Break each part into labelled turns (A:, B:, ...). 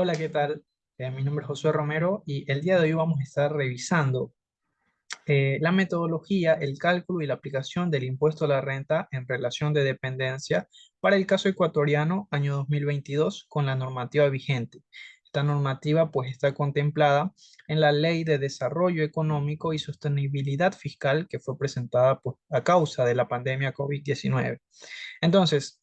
A: Hola, ¿qué tal? Mi nombre es Josué Romero y el día de hoy vamos a estar revisando la metodología, el cálculo y la aplicación del impuesto a la renta en relación de dependencia para el caso ecuatoriano año 2022 con la normativa vigente. Esta normativa pues está contemplada en la Ley de Desarrollo Económico y Sostenibilidad Fiscal que fue presentada pues, a causa de la pandemia COVID-19. Entonces,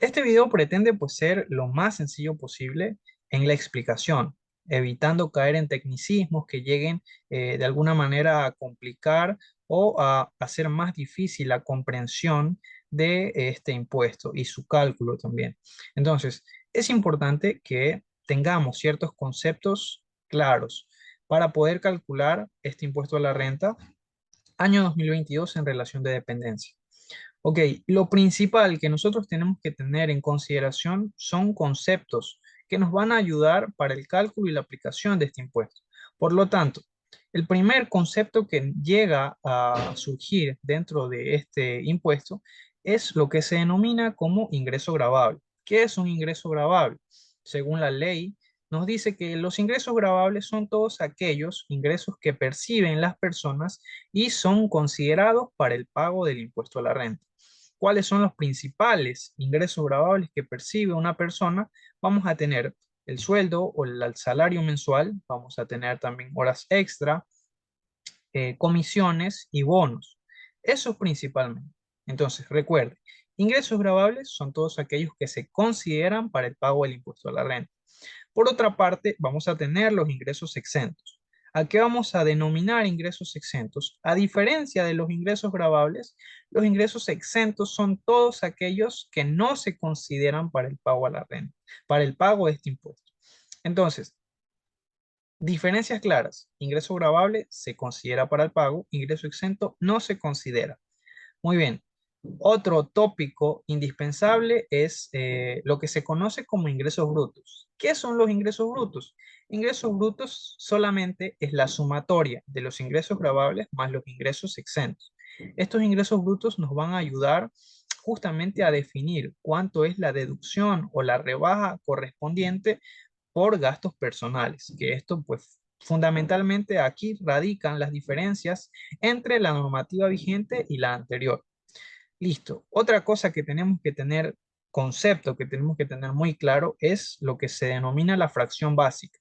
A: este video pretende pues ser lo más sencillo posible en la explicación, evitando caer en tecnicismos que lleguen de alguna manera a complicar o a hacer más difícil la comprensión de este impuesto y su cálculo también. Entonces, es importante que tengamos ciertos conceptos claros para poder calcular este impuesto a la renta año 2022 en relación de dependencia. Ok, lo principal que nosotros tenemos que tener en consideración son conceptos que nos van a ayudar para el cálculo y la aplicación de este impuesto. Por lo tanto, el primer concepto que llega a surgir dentro de este impuesto es lo que se denomina como ingreso gravable. ¿Qué es un ingreso gravable? Según la ley, nos dice que los ingresos gravables son todos aquellos ingresos que perciben las personas y son considerados para el pago del impuesto a la renta. ¿Cuáles son los principales ingresos gravables que percibe una persona? Vamos a tener el sueldo o el salario mensual, vamos a tener también horas extra, comisiones y bonos. Eso principalmente. Entonces, recuerde, ingresos gravables son todos aquellos que se consideran para el pago del impuesto a la renta. Por otra parte, vamos a tener los ingresos exentos. ¿A qué vamos a denominar ingresos exentos? A diferencia de los ingresos gravables, los ingresos exentos son todos aquellos que no se consideran para el pago a la renta, para el pago de este impuesto. Entonces, diferencias claras. Ingreso gravable se considera para el pago, ingreso exento no se considera. Muy bien. Otro tópico indispensable es lo que se conoce como ingresos brutos. ¿Qué son los ingresos brutos? Ingresos brutos solamente es la sumatoria de los ingresos gravables más los ingresos exentos. Estos ingresos brutos nos van a ayudar justamente a definir cuánto es la deducción o la rebaja correspondiente por gastos personales, que esto pues fundamentalmente aquí radican las diferencias entre la normativa vigente y la anterior. Listo. Otra cosa que tenemos que tener, concepto que tenemos que tener muy claro es lo que se denomina la fracción básica.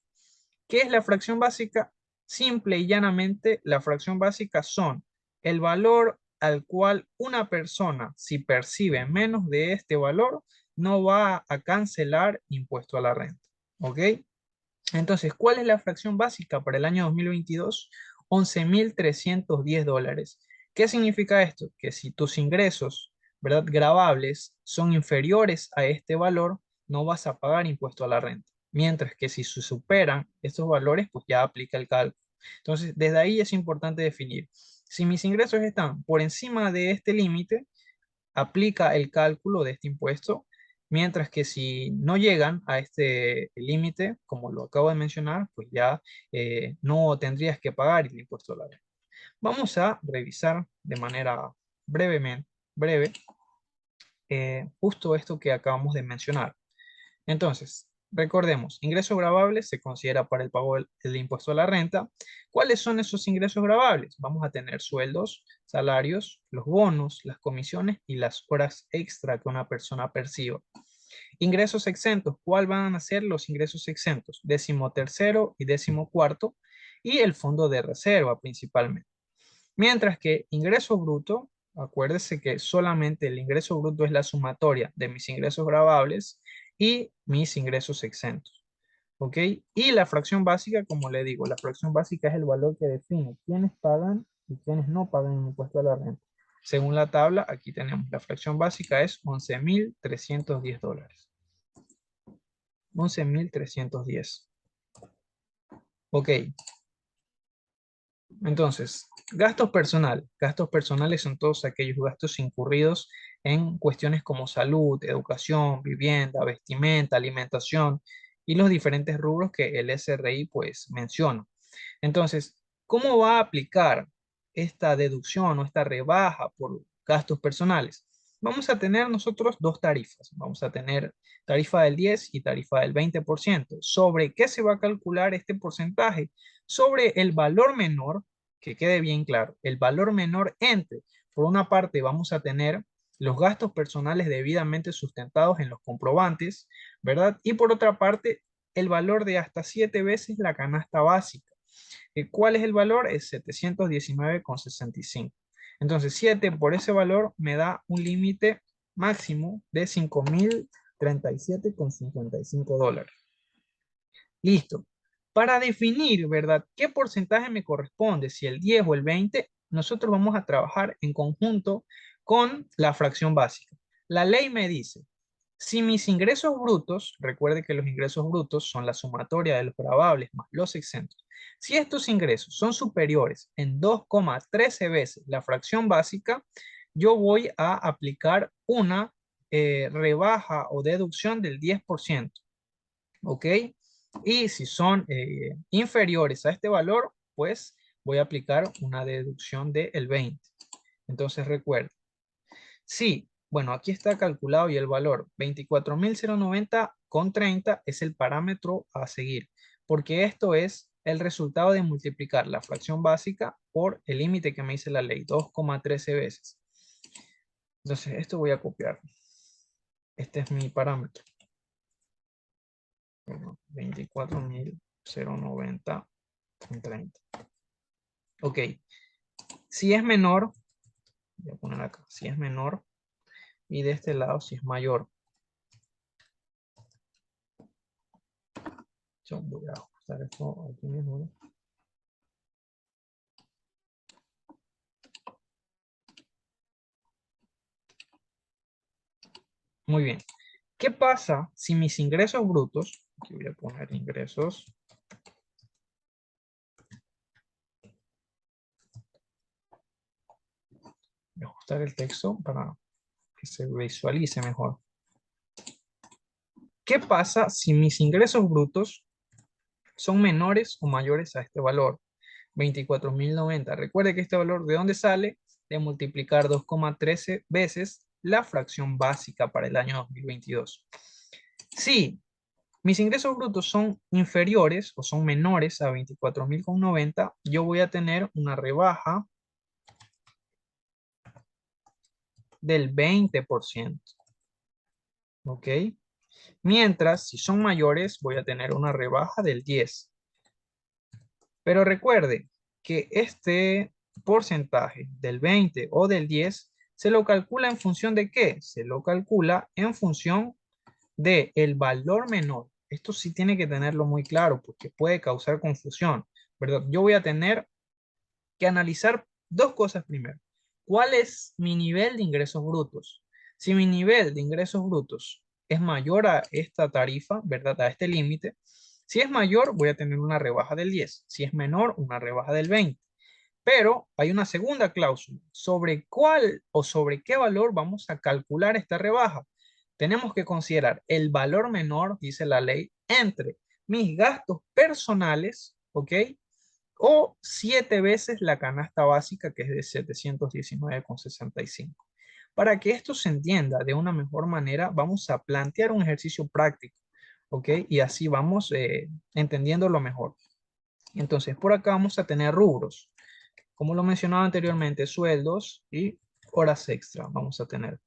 A: ¿Qué es la fracción básica? Simple y llanamente, la fracción básica son el valor al cual una persona, si percibe menos de este valor, no va a cancelar impuesto a la renta. ¿Ok? Entonces, ¿cuál es la fracción básica para el año 2022? 11.310 dólares. ¿Qué significa esto? Que si tus ingresos, ¿verdad? Gravables son inferiores a este valor, no vas a pagar impuesto a la renta. Mientras que si se superan estos valores, pues ya aplica el cálculo. Entonces, desde ahí es importante definir. Si mis ingresos están por encima de este límite, aplica el cálculo de este impuesto, mientras que si no llegan a este límite, como lo acabo de mencionar, pues ya no tendrías que pagar el impuesto a la renta. Vamos a revisar de manera breve, justo esto que acabamos de mencionar. Entonces, recordemos, ingresos gravables se considera para el pago del impuesto a la renta. ¿Cuáles son esos ingresos gravables? Vamos a tener sueldos, salarios, los bonos, las comisiones y las horas extra que una persona perciba. Ingresos exentos, ¿cuáles van a ser los ingresos exentos? 13º y 14º y el fondo de reserva principalmente. Mientras que ingreso bruto, acuérdese que solamente el ingreso bruto es la sumatoria de mis ingresos gravables y mis ingresos exentos. ¿Ok? Y la fracción básica, como le digo, la fracción básica es el valor que define quiénes pagan y quiénes no pagan el impuesto a la renta. Según la tabla, aquí tenemos la fracción básica es 11.310 dólares. 11.310. Ok, entonces, gastos personales. Gastos personales son todos aquellos gastos incurridos en cuestiones como salud, educación, vivienda, vestimenta, alimentación y los diferentes rubros que el SRI pues menciona. Entonces, ¿cómo va a aplicar esta deducción o esta rebaja por gastos personales? vamos a tener nosotros dos tarifas. Vamos a tener tarifa del 10 y tarifa del 20%. ¿Sobre qué se va a calcular este porcentaje? Sobre el valor menor, que quede bien claro, el valor menor entre, por una parte vamos a tener los gastos personales debidamente sustentados en los comprobantes, ¿verdad? Y por otra parte, el valor de hasta 7 veces la canasta básica. ¿Cuál es el valor? Es 719,65. Entonces, 7 por ese valor me da un límite máximo de 5.037,55 dólares. Listo. Para definir, ¿verdad? ¿Qué porcentaje me corresponde? Si el 10 o el 20, nosotros vamos a trabajar en conjunto con la fracción básica. La ley me dice, si mis ingresos brutos, recuerde que los ingresos brutos son la sumatoria de los gravables más los exentos, si estos ingresos son superiores en 2,13 veces la fracción básica, yo voy a aplicar una rebaja o deducción del 10%. ¿Ok? Y si son inferiores a este valor, pues voy a aplicar una deducción del 20. Entonces recuerda, sí, bueno, aquí está calculado y el valor 24.090,30 es el parámetro a seguir, porque esto es el resultado de multiplicar la fracción básica por el límite que me dice la ley, 2,13 veces. Entonces, esto voy a copiar. Este es mi parámetro. 24.090,30. Ok, si es menor, voy a poner acá, si es menor, y de este lado si es mayor. Yo voy a ajustar esto aquí mismo, ¿no? Muy bien. ¿Qué pasa si mis ingresos brutos, aquí voy a poner ingresos, voy a ajustar el texto para que se visualice mejor. ¿Qué pasa si mis ingresos brutos son menores o mayores a este valor? 24.090. Recuerde que este valor, ¿de dónde sale? De multiplicar 2,13 veces la fracción básica para el año 2022. Si mis ingresos brutos son inferiores o son menores a 24.090, yo voy a tener una rebaja del 20%. ¿Ok? Mientras, si son mayores, voy a tener una rebaja del 10%. Pero recuerde que este porcentaje del 20 o del 10 se lo calcula en función de ¿qué? Se lo calcula en función de el valor menor. Esto sí tiene que tenerlo muy claro porque puede causar confusión, ¿verdad? Yo voy a tener que analizar dos cosas primero. ¿Cuál es mi nivel de ingresos brutos? Si mi nivel de ingresos brutos es mayor a esta tarifa, ¿verdad? A este límite. Si es mayor, voy a tener una rebaja del 10. Si es menor, una rebaja del 20. Pero hay una segunda cláusula. ¿Sobre cuál o sobre qué valor vamos a calcular esta rebaja? Tenemos que considerar el valor menor, dice la ley, entre mis gastos personales, ¿ok? O 7 veces la canasta básica, que es de 719,65. Para que esto se entienda de una mejor manera, vamos a plantear un ejercicio práctico, ¿ok? Y así vamos entendiéndolo mejor. Entonces, por acá vamos a tener rubros. Como lo mencionaba anteriormente, sueldos y horas extra vamos a tener.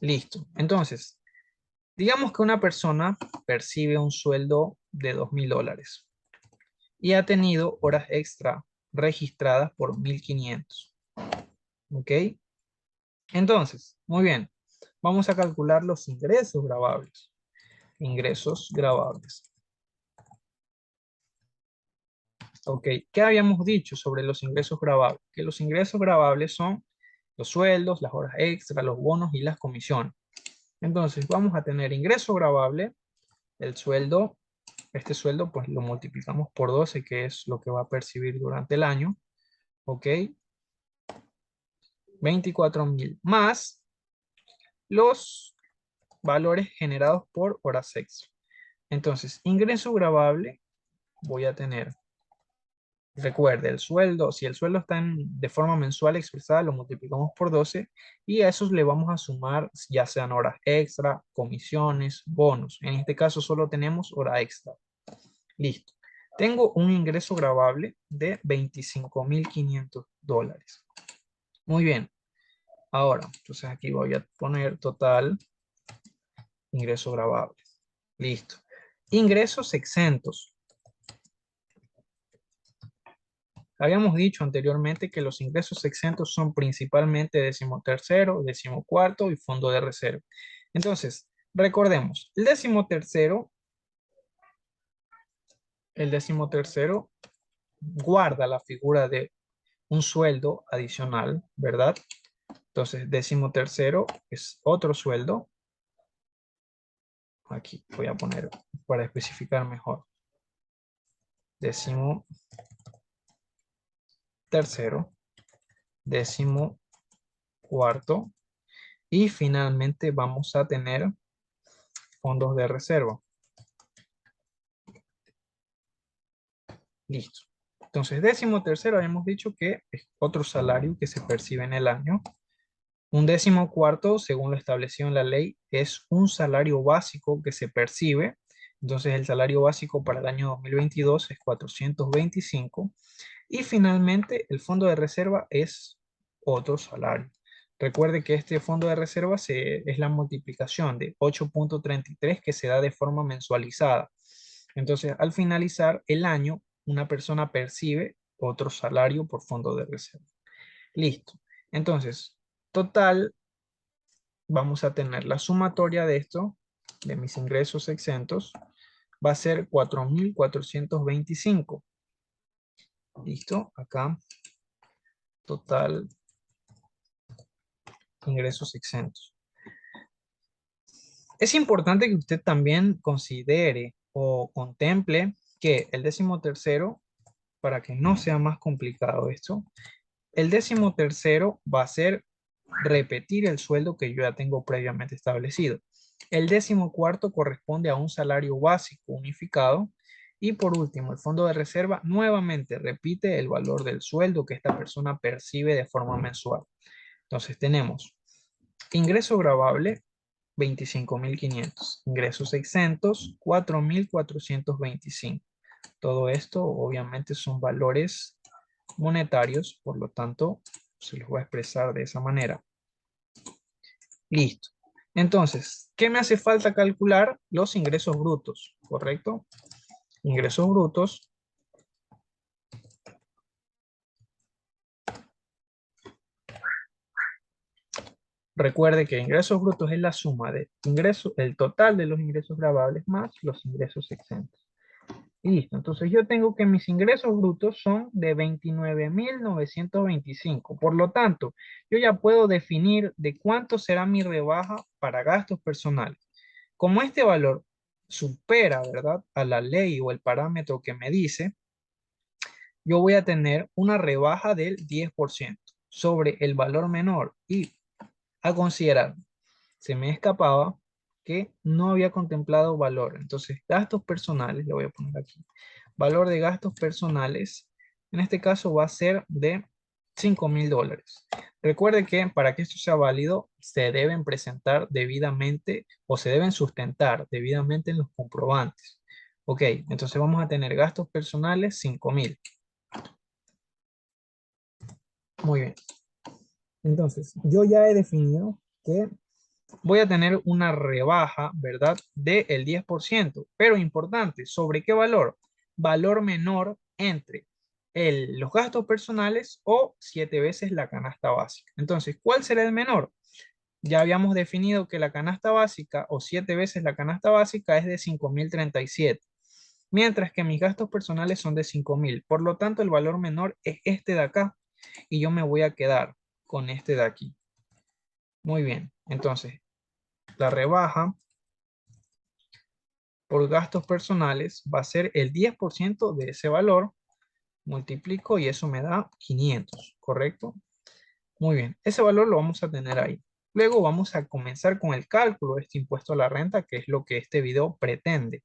A: Listo. Entonces, digamos que una persona percibe un sueldo de $2.000 y ha tenido horas extra registradas por 1.500. ¿Ok? Entonces, muy bien. Vamos a calcular los ingresos grabables. Ingresos grabables. Ok, ¿qué habíamos dicho sobre los ingresos grabables? Que los ingresos grabables son los sueldos, las horas extra, los bonos y las comisiones. Entonces, vamos a tener ingreso grabable, el sueldo, este sueldo pues lo multiplicamos por 12, que es lo que va a percibir durante el año. Ok, 24.000 más los valores generados por horas extra. Entonces, ingreso grabable, voy a tener Recuerde, el sueldo, si el sueldo está de forma mensual expresada, lo multiplicamos por 12 y a esos le vamos a sumar ya sean horas extra, comisiones, bonos. En este caso solo tenemos hora extra. Listo. Tengo un ingreso gravable de $25,500. Muy bien. Ahora, entonces aquí voy a poner total ingreso gravable. Listo. Ingresos exentos. Habíamos dicho anteriormente que los ingresos exentos son principalmente 13º, 14º y fondo de reserva. Entonces, recordemos, el 13º guarda la figura de un sueldo adicional, ¿verdad? Entonces, 13º es otro sueldo. Aquí voy a poner para especificar mejor. 13º, 14º y finalmente vamos a tener fondos de reserva. Listo. Entonces, 13º habíamos dicho que es otro salario que se percibe en el año. Un 14º, según lo establecido en la ley, es un salario básico que se percibe. Entonces, el salario básico para el año 2022 es 425. Y finalmente, el fondo de reserva es otro salario. Recuerde que este fondo de reserva es la multiplicación de 8.33 que se da de forma mensualizada. Entonces, al finalizar el año, una persona percibe otro salario por fondo de reserva. Listo. Entonces, total, vamos a tener la sumatoria de esto, de mis ingresos exentos, va a ser 4.425. Listo. Acá, total, ingresos exentos. Es importante que usted también considere o contemple que el 13º, para que no sea más complicado esto, el 13º va a ser repetir el sueldo que yo ya tengo previamente establecido. El 14º corresponde a un salario básico unificado. Y por último, el fondo de reserva nuevamente repite el valor del sueldo que esta persona percibe de forma mensual. Entonces tenemos ingreso gravable 25.500, ingresos exentos 4.425. Todo esto obviamente son valores monetarios, por lo tanto se los voy a expresar de esa manera. Listo. Entonces, ¿qué me hace falta calcular? Los ingresos brutos, ¿correcto? Ingresos brutos. Recuerde que ingresos brutos es la suma de ingresos, el total de los ingresos gravables más los ingresos exentos. Y listo. Entonces yo tengo que mis ingresos brutos son de 29.925. Por lo tanto, yo ya puedo definir de cuánto será mi rebaja para gastos personales. Como este valor supera, ¿verdad?, a la ley o el parámetro que me dice, yo voy a tener una rebaja del 10% sobre el valor menor. Y a considerar, se me escapaba que no había contemplado valor. Entonces, gastos personales, le voy a poner aquí. Valor de gastos personales, en este caso va a ser de $5.000. Recuerde que para que esto sea válido, se deben presentar debidamente o se deben sustentar debidamente en los comprobantes. Ok, entonces vamos a tener gastos personales 5.000. Muy bien. Entonces, yo ya he definido que voy a tener una rebaja, ¿verdad?, del 10%, pero importante, ¿sobre qué valor? Valor menor entre los gastos personales o 7 veces la canasta básica. Entonces, ¿cuál será el menor? Ya habíamos definido que la canasta básica o 7 veces la canasta básica es de 5.037, mientras que mis gastos personales son de 5.000. Por lo tanto, el valor menor es este de acá y yo me voy a quedar con este de aquí. Muy bien, entonces la rebaja por gastos personales va a ser el 10% de ese valor, multiplico y eso me da 500, ¿correcto? Muy bien, ese valor lo vamos a tener ahí. Luego vamos a comenzar con el cálculo de este impuesto a la renta, que es lo que este video pretende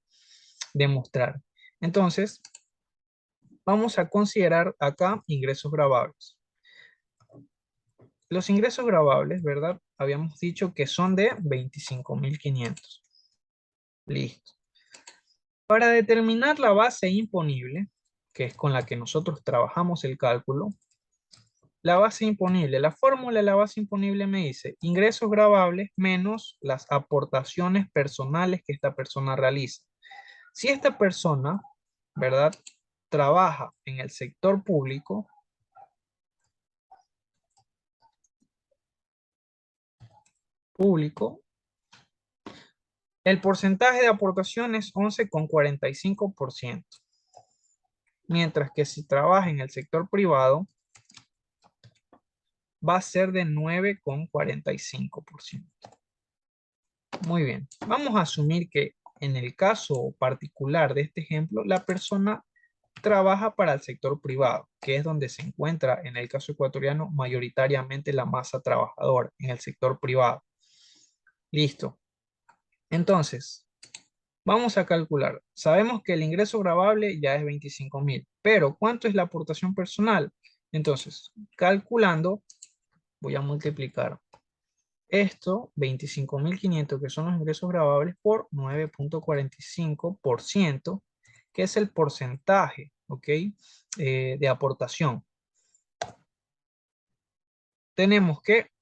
A: demostrar. Entonces, vamos a considerar acá ingresos gravables. Los ingresos gravables, ¿verdad? Habíamos dicho que son de 25.500. Listo. Para determinar la base imponible, que es con la que nosotros trabajamos el cálculo, la base imponible, la fórmula de la base imponible me dice ingresos gravables menos las aportaciones personales que esta persona realiza. Si esta persona, ¿verdad?, trabaja en el sector público, el porcentaje de aportación es 11,45%. Mientras que si trabaja en el sector privado, va a ser de 9,45%. Muy bien, vamos a asumir que en el caso particular de este ejemplo, la persona trabaja para el sector privado, que es donde se encuentra en el caso ecuatoriano mayoritariamente la masa trabajadora en el sector privado. Listo. Entonces, vamos a calcular. Sabemos que el ingreso gravable ya es 25.000, pero ¿cuánto es la aportación personal? Entonces, calculando, voy a multiplicar esto, 25.500, que son los ingresos gravables, por 9,45%, que es el porcentaje, ¿ok?, de aportación. Tenemos que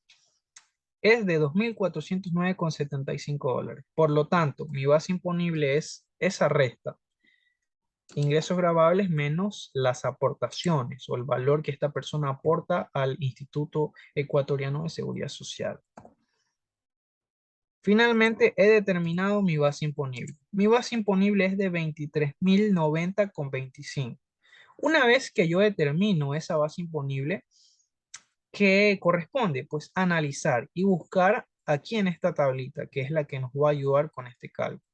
A: es de $2.409,75. Por lo tanto, mi base imponible es esa resta. Ingresos gravables menos las aportaciones o el valor que esta persona aporta al Instituto Ecuatoriano de Seguridad Social. Finalmente, he determinado mi base imponible. Mi base imponible es de 23.090,25. Una vez que yo determino esa base imponible, ¿qué corresponde? Pues analizar y buscar aquí en esta tablita, que es la que nos va a ayudar con este cálculo.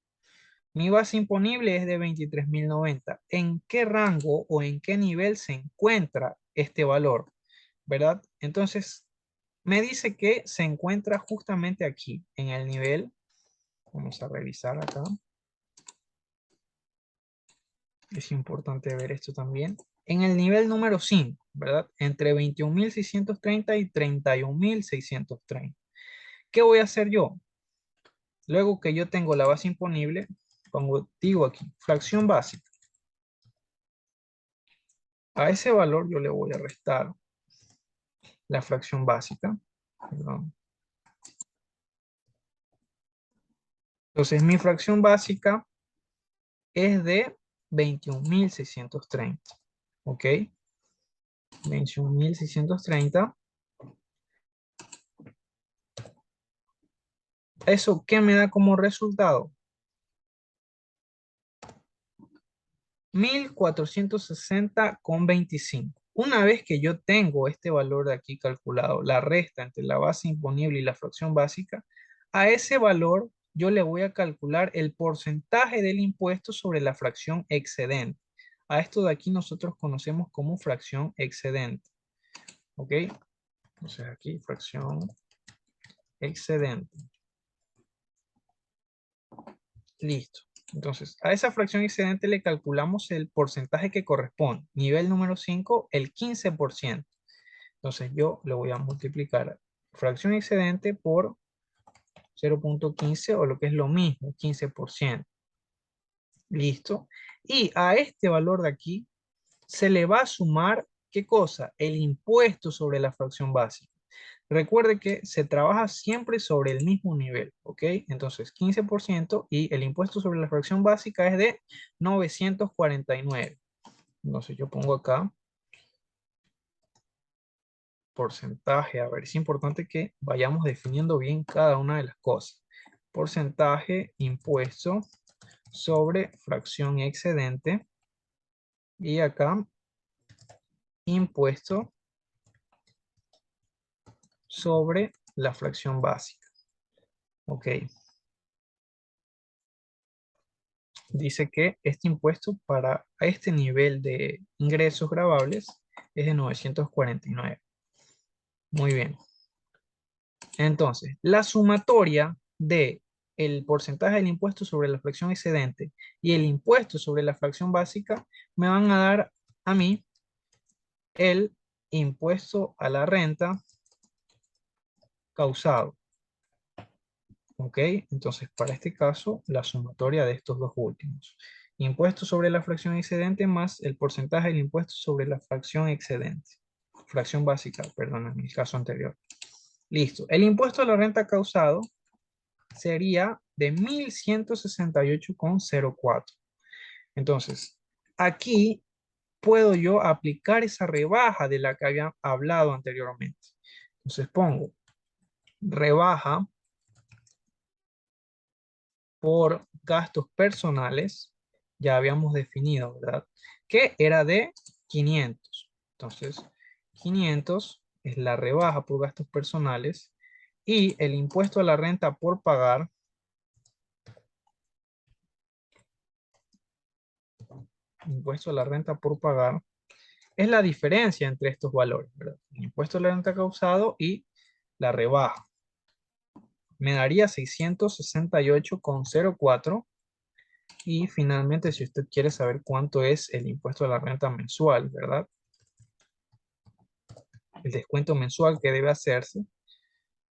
A: Mi base imponible es de 23.090. ¿En qué rango o en qué nivel se encuentra este valor? ¿Verdad? Entonces, me dice que se encuentra justamente aquí, en el nivel. Vamos a revisar acá. Es importante ver esto también. En el nivel número 5, ¿verdad? Entre 21.630 y 31.630. ¿Qué voy a hacer yo? Luego que yo tengo la base imponible, digo aquí, fracción básica. A ese valor yo le voy a restar la fracción básica. Perdón. Entonces mi fracción básica es de 21.630. ¿Ok? 21.630. ¿Eso qué me da como resultado? 1.460,25. Una vez que yo tengo este valor de aquí calculado, la resta entre la base imponible y la fracción básica, a ese valor yo le voy a calcular el porcentaje del impuesto sobre la fracción excedente. A esto de aquí nosotros conocemos como fracción excedente. ¿Ok? Entonces aquí fracción excedente. Listo. Entonces, a esa fracción excedente le calculamos el porcentaje que corresponde. Nivel número 5, el 15%. Entonces, yo le voy a multiplicar fracción excedente por 0,15 o lo que es lo mismo, 15%. Listo. Y a este valor de aquí se le va a sumar, ¿qué cosa? El impuesto sobre la fracción básica. Recuerde que se trabaja siempre sobre el mismo nivel, ¿ok? Entonces, 15% y el impuesto sobre la fracción básica es de 949. Entonces, yo pongo acá porcentaje. A ver, es importante que vayamos definiendo bien cada una de las cosas. Porcentaje, impuesto sobre fracción excedente. Y acá, impuesto sobre la fracción básica. Ok. Dice que este impuesto para este nivel de ingresos gravables es de 949. Muy bien. Entonces, la sumatoria de el porcentaje del impuesto sobre la fracción excedente y el impuesto sobre la fracción básica me van a dar a mí el impuesto a la renta causado. ¿Ok? Entonces, para este caso, la sumatoria de estos dos últimos. Impuesto sobre la fracción excedente más el porcentaje del impuesto sobre la fracción excedente. Fracción básica, perdón, en el caso anterior. Listo. El impuesto a la renta causado sería de 1.168,04. Entonces, aquí puedo yo aplicar esa rebaja de la que había hablado anteriormente. Entonces pongo rebaja por gastos personales, ya habíamos definido, ¿verdad? Que era de 500. Entonces, 500 es la rebaja por gastos personales y el impuesto a la renta por pagar, impuesto a la renta por pagar, es la diferencia entre estos valores, ¿verdad? El impuesto a la renta causado y la rebaja. Me daría 668,04. Y finalmente, si usted quiere saber cuánto es el impuesto a la renta mensual, ¿verdad? El descuento mensual que debe hacerse,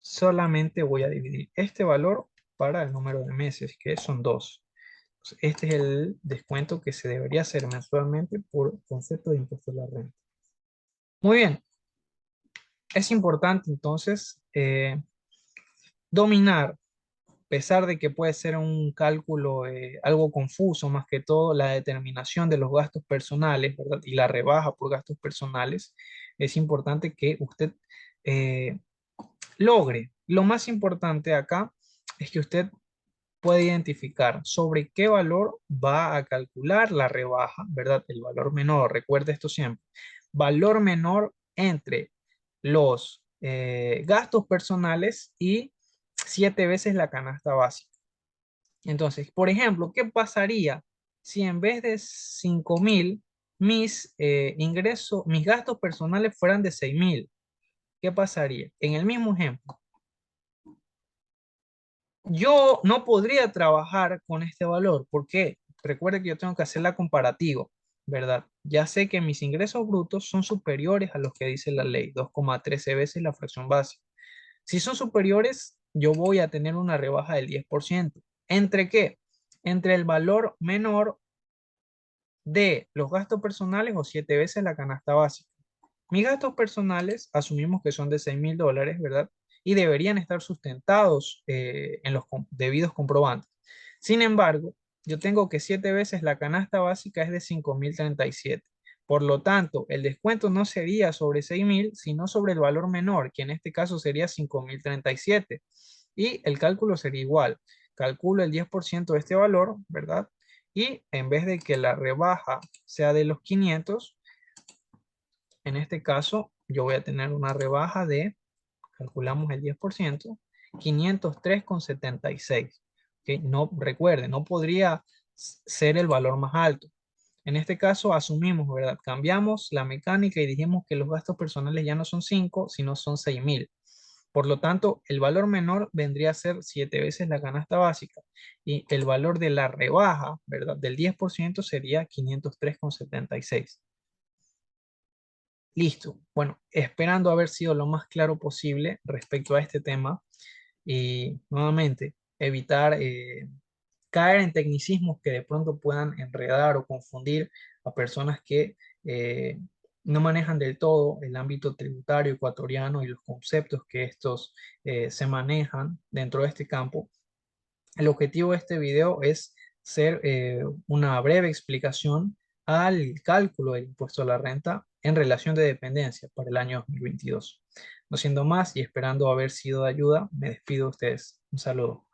A: solamente voy a dividir este valor para el número de meses, que son 2. Este es el descuento que se debería hacer mensualmente por concepto de impuesto a la renta. Muy bien. Es importante entonces dominar, a pesar de que puede ser un cálculo algo confuso, más que todo la determinación de los gastos personales, ¿verdad? Y la rebaja por gastos personales, es importante que usted eh, logre. Lo más importante acá es que usted pueda identificar sobre qué valor va a calcular la rebaja, ¿verdad? El valor menor, recuerde esto siempre. Valor menor entre los gastos personales y 7 veces la canasta básica. Entonces, por ejemplo, ¿qué pasaría si en vez de 5.000 mis ingresos, mis gastos personales fueran de 6.000? ¿Qué pasaría? En el mismo ejemplo, yo no podría trabajar con este valor. ¿Por qué? Recuerde que yo tengo que hacer la comparativa, ¿verdad? Ya sé que mis ingresos brutos son superiores a los que dice la ley, 2,13 veces la fracción básica. Si son superiores, yo voy a tener una rebaja del 10%. ¿Entre qué? Entre el valor menor de los gastos personales o 7 veces la canasta básica. Mis gastos personales asumimos que son de $6.000, ¿verdad? Y deberían estar sustentados en los debidos comprobantes. Sin embargo, yo tengo que 7 veces la canasta básica es de 5.037. Por lo tanto, el descuento no sería sobre 6.000, sino sobre el valor menor, que en este caso sería 5.037. Y el cálculo sería igual. Calculo el 10% de este valor, ¿verdad? Y en vez de que la rebaja sea de los 500, en este caso, yo voy a tener una rebaja de, calculamos el 10%, 503,76. ¿Ok? No, recuerde, no podría ser el valor más alto. En este caso, asumimos, ¿verdad? Cambiamos la mecánica y dijimos que los gastos personales ya no son 5, sino son 6.000. Por lo tanto, el valor menor vendría a ser 7 veces la canasta básica y el valor de la rebaja, ¿verdad? Del 10% sería 503,76. Listo. Bueno, esperando haber sido lo más claro posible respecto a este tema y nuevamente evitar caer en tecnicismos que de pronto puedan enredar o confundir a personas que no manejan del todo el ámbito tributario ecuatoriano y los conceptos que estos se manejan dentro de este campo. El objetivo de este video es ser una breve explicación al cálculo del impuesto a la renta en relación de dependencia para el año 2022. No siendo más y esperando haber sido de ayuda, me despido de ustedes. Un saludo.